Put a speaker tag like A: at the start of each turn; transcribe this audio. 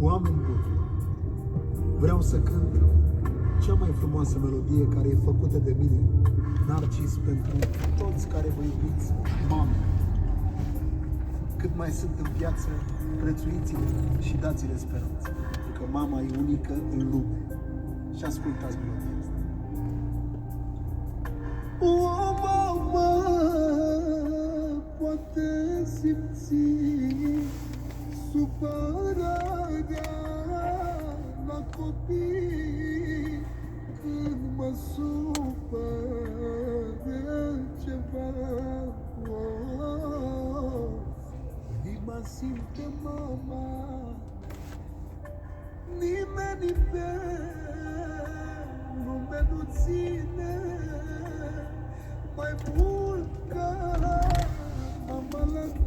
A: Oameni buni, vreau să cânt cea mai frumoasă melodie care e făcută de mine, Narcis, pentru toți care vă iubiți mame. Cât mai sunt în viață, prețuiți-le și dați-le speranță, pentru că mama e unică în lume. Și ascultați melodia asta. O mamă poate simți supărarea la copii când mă supără ceva. Inima simte mama, nimeni pe lume nu ține mai mult ca mama la tine.